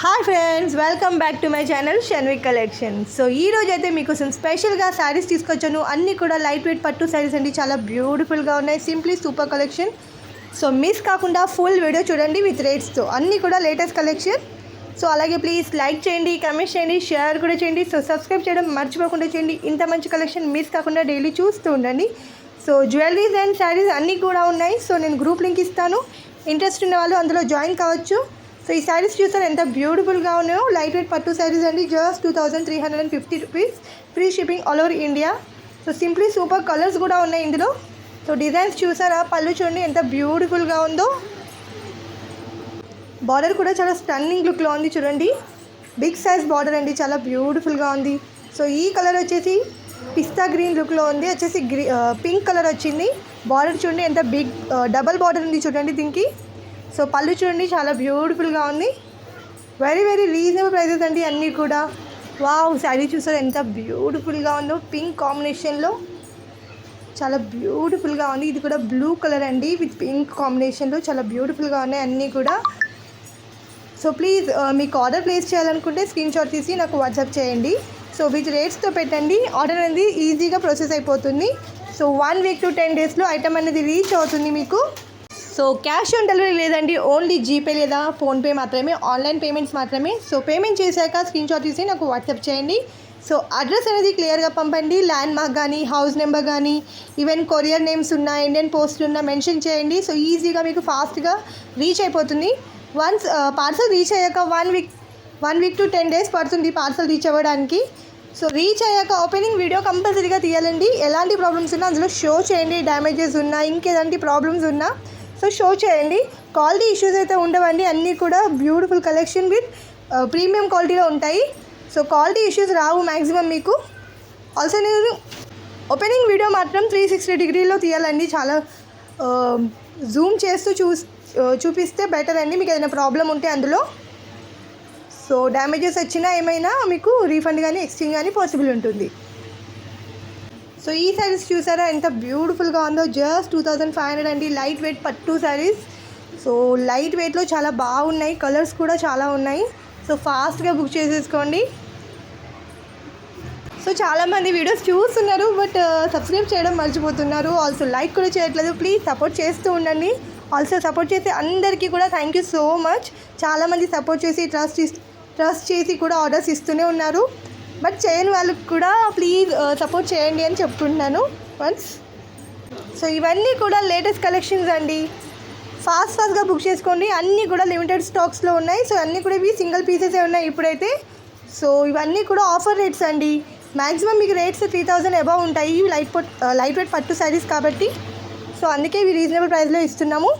Hi friends, welcome back to my channel Shanvik collection. So ఈ రోజు అయితే మీకోసం స్పెషల్గా శారీస్ తీసుకొచ్చాను. అన్నీ కూడా లైట్ వెయిట్ పట్టు శారీస్ అండి. చాలా బ్యూటిఫుల్గా ఉన్నాయి. Simply super collection. So miss కాకుండా ఫుల్ వీడియో చూడండి విత్ రేట్స్తో. అన్నీ కూడా లేటెస్ట్ కలెక్షన్. సో అలాగే ప్లీజ్ లైక్ చేయండి, కమెంట్ చేయండి, షేర్ కూడా చేయండి. సో సబ్స్క్రైబ్ చేయడం మర్చిపోకుండా చేయండి. ఇంత మంచి కలెక్షన్ మిస్ కాకుండా డైలీ చూస్తూ ఉండండి. సో జ్యువెలరీస్ అండ్ శారీస్ అన్నీ కూడా ఉన్నాయి. సో నేను గ్రూప్ లింక్ ఇస్తాను. ఇంట్రెస్ట్ ఉన్న వాళ్ళు అందులో జాయిన్ కావచ్చు. సో ఈ శారీస్ చూసారు ఎంత బ్యూటిఫుల్గా ఉన్నాయో. లైట్ వెయిట్ పట్టు శారీస్ అండి. Just 2350 rupees, free shipping all over India. So simply super colours కూడా ఉన్నాయి ఇందులో. సో డిజైన్స్ చూసారా, పళ్ళు చూడండి ఎంత బ్యూటిఫుల్గా ఉందో. బార్డర్ కూడా చాలా స్టన్నింగ్ లుక్లో ఉంది చూడండి. బిగ్ సైజ్ బార్డర్ అండి, చాలా బ్యూటిఫుల్గా ఉంది. సో ఈ కలర్ వచ్చేసి పిస్తా గ్రీన్ లుక్లో ఉంది. వచ్చేసి పింక్ కలర్ వచ్చింది. బార్డర్ చూడండి ఎంత బిగ్ డబల్ బార్డర్ ఉంది చూడండి దీనికి. సో పళ్ళు చూడండి చాలా బ్యూటిఫుల్గా ఉంది. వెరీ వెరీ రీజనబుల్ ప్రైజెస్ అండి అన్నీ కూడా. వావ్, శారీ చూసారు ఎంత బ్యూటిఫుల్గా ఉందో. పింక్ కాంబినేషన్లో చాలా బ్యూటిఫుల్గా ఉంది. ఇది కూడా బ్లూ కలర్ అండి విత్ పింక్ కాంబినేషన్లో చాలా బ్యూటిఫుల్గా ఉన్నాయి అన్నీ కూడా. సో ప్లీజ్ మీకు ఆర్డర్ ప్లేస్ చేయాలనుకుంటే స్క్రీన్ షాట్ తీసి నాకు వాట్సాప్ చేయండి. సో విత్ రేట్స్తో పెట్టండి. ఆర్డర్ అనేది ఈజీగా ప్రాసెస్ అయిపోతుంది. సో 1 వీక్ to 10 డేస్లో ఐటమ్ అనేది రీచ్ అవుతుంది మీకు. సో క్యాష్ ఆన్ డెలివరీ లేదండి, ఓన్లీ జీపే లేదా ఫోన్పే మాత్రమే, ఆన్లైన్ పేమెంట్స్ మాత్రమే. సో పేమెంట్ చేశాక స్క్రీన్ షాట్ తీసి నాకు వాట్సాప్ చేయండి. సో అడ్రస్ అనేది క్లియర్గా పంపండి. ల్యాండ్ మార్క్ కానీ, హౌస్ నెంబర్ కానీ, ఈవెన్ కొరియర్ నేమ్స్ ఉన్నా, ఇండియన్ పోస్ట్ ఉన్నా మెన్షన్ చేయండి. సో ఈజీగా మీకు ఫాస్ట్గా రీచ్ అయిపోతుంది. వన్స్ పార్సల్ రీచ్ అయ్యాక 1 వీక్ to 10 డేస్ పడుతుంది పార్సల్ రీచ్ అవ్వడానికి. సో రీచ్ అయ్యాక ఓపెనింగ్ వీడియో కంపల్సరీగా తీయాలండి. ఎలాంటి ప్రాబ్లమ్స్ ఉన్నా అందులో షో చేయండి. డ్యామేజెస్ ఉన్నా, ఇంకెలాంటి ప్రాబ్లమ్స్ ఉన్నా సో షో చేయండి. క్వాలిటీ ఇష్యూస్ అయితే ఉండవండి. అన్నీ కూడా బ్యూటిఫుల్ కలెక్షన్ విత్ ప్రీమియం క్వాలిటీలో ఉంటాయి. సో క్వాలిటీ ఇష్యూస్ రావు మ్యాక్సిమం మీకు. ఆల్సో నేను ఓపెనింగ్ వీడియో మాత్రం 360 డిగ్రీలో తీయాలండి. చాలా జూమ్ చేస్తూ చూపిస్తే బెటర్ అండి. మీకు ఏదైనా ప్రాబ్లం ఉంటే అందులో. సో డ్యామేజెస్ వచ్చినా ఏమైనా మీకు రీఫండ్ కానీ ఎక్స్చేంజ్ కానీ పాసిబుల్ ఉంటుంది. సో ఈ శారీస్ చూసారా ఎంత బ్యూటిఫుల్గా ఉందో. జస్ట్ 2500 అండి. లైట్ వెయిట్ పట్టు శారీస్. సో లైట్ వెయిట్లో చాలా బాగున్నాయి. కలర్స్ కూడా చాలా ఉన్నాయి. సో ఫాస్ట్గా బుక్ చేసేసుకోండి. సో చాలామంది వీడియోస్ చూస్తున్నారు బట్ సబ్స్క్రైబ్ చేయడం మర్చిపోతున్నారు. ఆల్సో లైక్ కూడా చేయట్లేదు. ప్లీజ్ సపోర్ట్ చేస్తూ ఉండండి. ఆల్సో సపోర్ట్ చేసే అందరికీ కూడా థ్యాంక్ యూ సో మచ్. చాలామంది సపోర్ట్ చేసి ట్రస్ట్ చేసి కూడా ఆర్డర్స్ ఇస్తూనే ఉన్నారు. బట్ చేయని వాళ్ళకి కూడా ప్లీజ్ సపోర్ట్ చేయండి అని చెప్తున్నాను వన్స్. సో ఇవన్నీ కూడా లేటెస్ట్ కలెక్షన్స్ అండి. ఫాస్ట్గా బుక్ చేసుకోండి. అన్నీ కూడా లిమిటెడ్ స్టాక్స్లో ఉన్నాయి. సో అన్నీ కూడా ఇవి సింగిల్ పీసెసే ఉన్నాయి ఇప్పుడైతే. సో ఇవన్నీ కూడా ఆఫర్ రేట్స్ అండి. మ్యాక్సిమం మీకు రేట్స్ 3000 అబవ్ ఉంటాయి. ఇవి లైట్ వెయిట్ పట్టు శారీస్ కాబట్టి. సో అందుకే ఇవి రీజనబుల్ ప్రైస్లో ఇస్తున్నాము.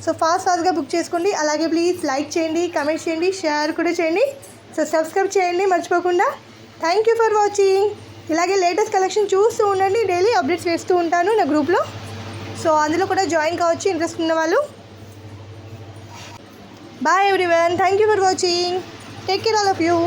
సో ఫాస్ట్గా బుక్ చేసుకోండి. అలాగే ప్లీజ్ లైక్ చేయండి, కమెంట్ చేయండి, షేర్ కూడా చేయండి. సో సబ్స్క్రైబ్ చేయండి మర్చిపోకుండా. Thank you for watching. ఇలాగే లేటెస్ట్ కలెక్షన్ చూస్తూ ఉండండి. డైలీ అప్డేట్స్ వేస్తూ ఉంటాను నా గ్రూప్లో. సో అందులో కూడా జాయిన్ కావచ్చు ఇంట్రెస్ట్ ఉన్న వాళ్ళు. Bye everyone. Thank you for watching. Take care all of you.